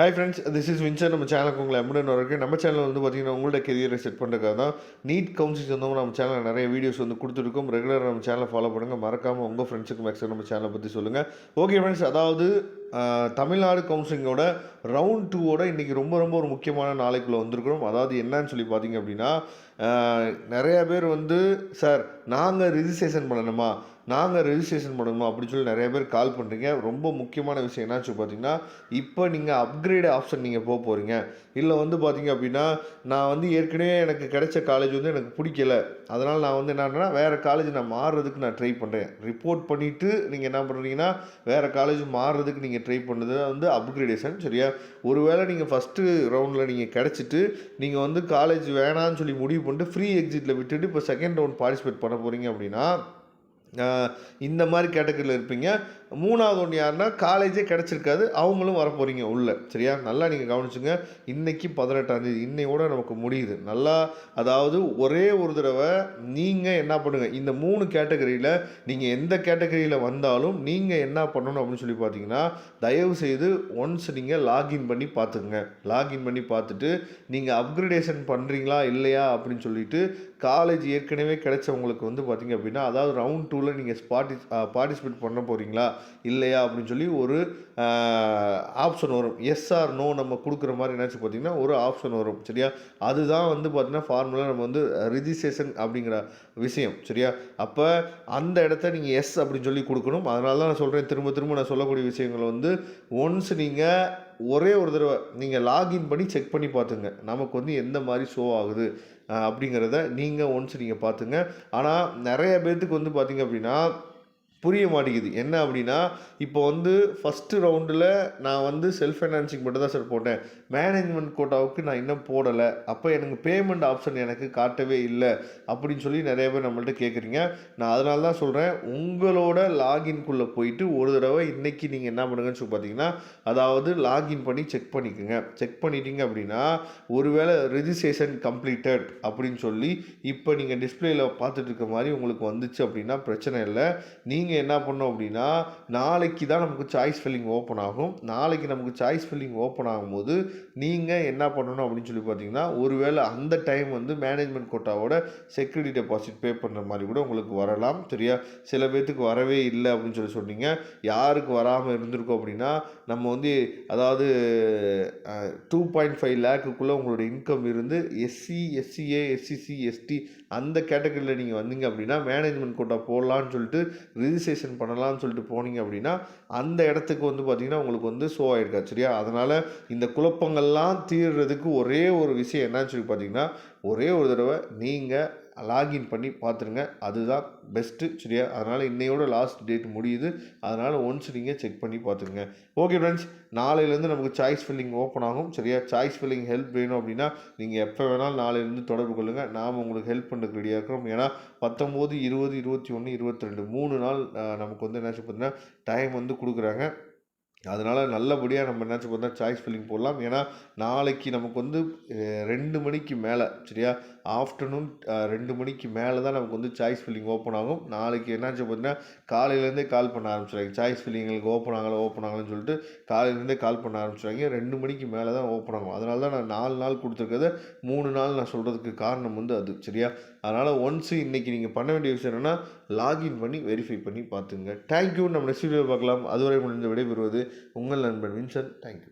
Hi friends, this is Windsor. நம்ம சேனலுக்கு உங்களை எம்புடன் வரக்கு. நம்ம சேனல் வந்து பார்த்தீங்கன்னா உங்களோட கெரியரை செட் பண்ணுறதுக்காக தான் நீட் கவுன்சிலிங் வந்து நம்ம சேனலில் நிறைய வீடியோஸ் வந்து கொடுத்துருக்கோம். ரெகுலராக நம்ம சேனலை ஃபாலோ பண்ணுங்கள். மறக்காமல் உங்கள் ஃப்ரெண்ட்ஸுக்கு மேக்ஸிமம் நம்ம சேனலை பற்றி சொல்லுங்கள். ஓகே ஃப்ரெண்ட்ஸ், அதாவது தமிழ்நாடு கவுன்சிலிங்கோட ரவுண்ட் 2ஓட இன்றைக்கி ரொம்ப ரொம்ப ஒரு முக்கியமான நாளைக்குள்ளே வந்திருக்கிறோம். அதாவது என்னன்னு சொல்லி பார்த்தீங்க அப்படின்னா, நிறைய பேர் வந்து சார் நாங்கள் ரிஜிஸ்ட்ரேஷன் பண்ணணுமா அப்படின்னு சொல்லி நிறைய பேர் கால் பண்ணுறீங்க. ரொம்ப முக்கியமான விஷயம் என்னாச்சு பார்த்தீங்கன்னா, இப்போ நீங்கள் அப்கிரேட் ஆப்ஷன் நீங்கள் போக போகிறீங்க. இல்லை வந்து பார்த்தீங்க அப்படின்னா, நான் வந்து ஏற்கனவே எனக்கு கிடைச்ச காலேஜ் வந்து எனக்கு பிடிக்கல, அதனால் நான் வந்து என்னன்னா வேறு காலேஜ் நான் மாறுறதுக்கு நான் ட்ரை பண்ணுறேன். ரிப்போர்ட் பண்ணிவிட்டு நீங்கள் என்ன பண்ணுறீங்கன்னா வேறு காலேஜ் மாறுறதுக்கு நீங்கள் ட்ரை பண்ணுறது வந்து அப்கிரேடேஷன். சரியா? ஒருவேளை நீங்கள் ஃபஸ்ட்டு ரவுண்டில் நீங்கள் கிடச்சிட்டு நீங்கள் வந்து காலேஜ் வேணான்னு சொல்லி முடிவு பண்ணிட்டு ஃப்ரீ எக்ஸிட்டில் விட்டுட்டு இப்போ செகண்ட் ரவுண்ட் பார்ட்டிசிபேட் பண்ண போகிறீங்க அப்படின்னா, இந்த மாதிரி கேட்டகரியில் இருப்பீங்க. மூணாவது ஒன்று யாருன்னா, காலேஜே கிடச்சிருக்காது, அவங்களும் வர போகிறீங்க உள்ளே. சரியா? நல்லா நீங்கள் கவனிச்சுங்க. இன்றைக்கி 18ஆம் தேதி, இன்னையோட நமக்கு முடியுது. நல்லா, அதாவது ஒரே ஒரு தடவை நீங்கள் என்ன பண்ணுங்கள், இந்த 3 கேட்டகரியில் நீங்கள் எந்த கேட்டகரியில் வந்தாலும் நீங்கள் என்ன பண்ணணும் அப்படின்னு சொல்லி பார்த்தீங்கன்னா, தயவுசெய்து ஒன்ஸ் நீங்கள் லாகின் பண்ணி பார்த்துக்குங்க. லாகின் பண்ணி பார்த்துட்டு நீங்கள் அப்கிரேடேஷன் பண்ணுறீங்களா இல்லையா அப்படின்னு சொல்லிட்டு, காலேஜ் ஏற்கனவே கிடைச்சவங்களுக்கு வந்து பார்த்தீங்க அப்படின்னா, அதாவது ரவுண்ட் 2ல் நீங்கள் பார்ட்டிசிபேட் பண்ண போகிறீங்களா இல்லையா அப்படின்னு சொல்லி ஒரு ஆப்ஷன் வரும். எஸ் ஆர் நோ நம்ம கொடுக்குற மாதிரி என்னாச்சு பார்த்தீங்கன்னா ஒரு ஆப்ஷன் வரும். சரியா? அதுதான் வந்து பார்த்தீங்கன்னா ஃபார்முலா நம்ம வந்து ரிஜிஸ்ட்ரேஷன் அப்படிங்கிற விஷயம். சரியா? அப்போ அந்த இடத்த நீங்கள் எஸ் அப்படின்னு சொல்லி கொடுக்கணும். அதனால தான் நான் சொல்கிறேன், திரும்ப திரும்ப நான் சொல்லக்கூடிய விஷயங்கள் வந்து ஒன்ஸ் நீங்கள் ஒரே ஒரு தடவை நீங்கள் லாகின் பண்ணி செக் பண்ணி பார்த்துங்க, நமக்கு வந்து எந்த மாதிரி ஷோ ஆகுது அப்படிங்கிறத நீங்கள் ஒன்ஸ் நீங்கள் பார்த்துங்க. ஆனால் நிறைய பேர்த்துக்கு வந்து பார்த்திங்க அப்படின்னா புரிய மாட்டேங்குது. என்ன அப்படின்னா, இப்போ வந்து ஃபஸ்ட்டு ரவுண்டில் நான் வந்து செல்ஃப் ஃபைனான்சிங் மட்டும் தான் சார் போட்டேன், மேனேஜ்மெண்ட் கோட்டாவுக்கு நான் இன்னும் போடலை, அப்போ எனக்கு பேமெண்ட் ஆப்ஷன் எனக்கு காட்டவே இல்லை அப்படின்னு சொல்லி நிறைய பேர் நம்மள்ட்ட கேட்குறீங்க. நான் அதனால தான் சொல்கிறேன், உங்களோட லாகின்குள்ளே போயிட்டு ஒரு தடவை இன்றைக்கி நீங்கள் என்ன பண்ணுங்கன்னு சொல்லி பார்த்தீங்கன்னா, அதாவது லாகின் பண்ணி செக் பண்ணிக்கோங்க. செக் பண்ணிட்டீங்க அப்படின்னா, ஒருவேளை ரெஜிஸ்ட்ரேஷன் கம்ப்ளீட்டட் அப்படின்னு சொல்லி இப்போ நீங்கள் டிஸ்பிளேயில் பார்த்துட்டு இருக்க மாதிரி உங்களுக்கு வந்துச்சு அப்படின்னா பிரச்சனை இல்லை. நீங்கள் என்ன பண்ணோம் அப்படின்னா, நாளைக்கு தான் நமக்கு சாய்ஸ் ஃபில்லிங் ஓப்பன் ஆகும். நாளைக்கு நமக்கு சாய்ஸ் ஃபில்லிங் ஓப்பன் ஆகும்போது நீங்கள் என்ன பண்ணணும் அப்படின்னு சொல்லி பார்த்தீங்கன்னா, ஒருவேளை அந்த டைம் வந்து மேனேஜ்மெண்ட் கோட்டாவோட செக்யூரிட்டி டெபாசிட் பே பண்ணுற மாதிரி கூட உங்களுக்கு வரலாம். சரியா? சில பேர்த்துக்கு வரவே இல்லை அப்படின்னு சொல்லி சொன்னீங்க. யாருக்கு வராமல் இருந்திருக்கோம் அப்படின்னா, நம்ம வந்து அதாவது 2.5 லேக்குக்குள்ளே உங்களோட இன்கம் இருந்து எஸ்சி, எஸ்சிஏ, எஸ்சிசி, எஸ்டி அந்த கேட்டகரியில் நீங்கள் வந்தீங்க அப்படின்னா மேனேஜ்மெண்ட் கோட்டா போடலான்னு சொல்லிட்டு ரிஜிஸ்ட்ரேஷன் பண்ணலாம்னு சொல்லிட்டு போனீங்க அப்படின்னா அந்த இடத்துக்கு வந்து பார்த்திங்கன்னா உங்களுக்கு வந்து ஷோ ஆகிருக்கா. சரியா? அதனால் இந்த குழப்பங்கள்லாம் தீர்றதுக்கு ஒரே ஒரு விஷயம் என்னன்னு சொல்லி பார்த்தீங்கன்னா, ஒரே ஒரு தடவை நீங்கள் லாகின் பண்ணி பார்த்துருங்க. அதுதான் பெஸ்ட்டு. சரியா? அதனால் இன்னையோட லாஸ்ட் டேட் முடியுது. அதனால் ஒன்ஸ் நீங்கள் செக் பண்ணி பார்த்துருங்க. ஓகே ஃப்ரெண்ட்ஸ், நாளையிலேருந்து நமக்கு சாய்ஸ் ஃபில்லிங் ஓப்பன் ஆகும். சரியா? சாய்ஸ் ஃபில்லிங் ஹெல்ப் வேணும் அப்படின்னா நீங்கள் எப்போ வேணாலும் நாளையிலேருந்து தொடர்பு கொள்ளுங்கள். நாம் உங்களுக்கு ஹெல்ப் பண்ணுறதுக்கு ரெடியாக இருக்கிறோம். ஏன்னா 19, 20, 21, 22 3 நாள் நமக்கு வந்து என்னாச்சு பார்த்தீங்கன்னா டைம் வந்து கொடுக்குறாங்க. அதனால் நல்லபடியாக நம்ம என்னாச்சு பார்த்தா சாய்ஸ் ஃபில்லிங் போடலாம். ஏன்னா நாளைக்கு நமக்கு வந்து 2 மணிக்கு மேலே, சரியா, ஆஃப்டர்நூன் 2 மணிக்கு மேலே தான் நமக்கு வந்து சாய்ஸ் ஃபில்லிங் ஓப்பன் ஆகும். நாளைக்கு என்னாச்சு பார்த்தீங்கன்னா காலையிலேருந்தே கால் பண்ண ஆரம்பிச்சிடுறாங்க. சாய்ஸ் ஃபில்லிங்களுக்கு ஓப்பன் ஆகலைன்னு சொல்லிட்டு காலையிலேருந்தே கால் பண்ண ஆரம்பிச்சிடுறாங்க. 2 மணிக்கு மேலே தான் ஓப்பன் ஆகும். அதனால தான் நான் 4 நாள் கொடுத்துருக்கத 3 நாள் நான் சொல்கிறதுக்கு காரணம் வந்து அது. சரியா? அதனால் ஒன்ஸு இன்றைக்கி நீங்கள் பண்ண வேண்டிய விஷயம் என்னென்னா லாகின் பண்ணி வெரிஃபை பண்ணி பார்த்துங்க. தேங்க்யூ. நம்ம நெக்ஸ்ட் வீடியோ பார்க்கலாம். அதுவரை முடிஞ்ச விடைபெறுவது உங்கள் நண்பன் வின்சன். தேங்க்யூ.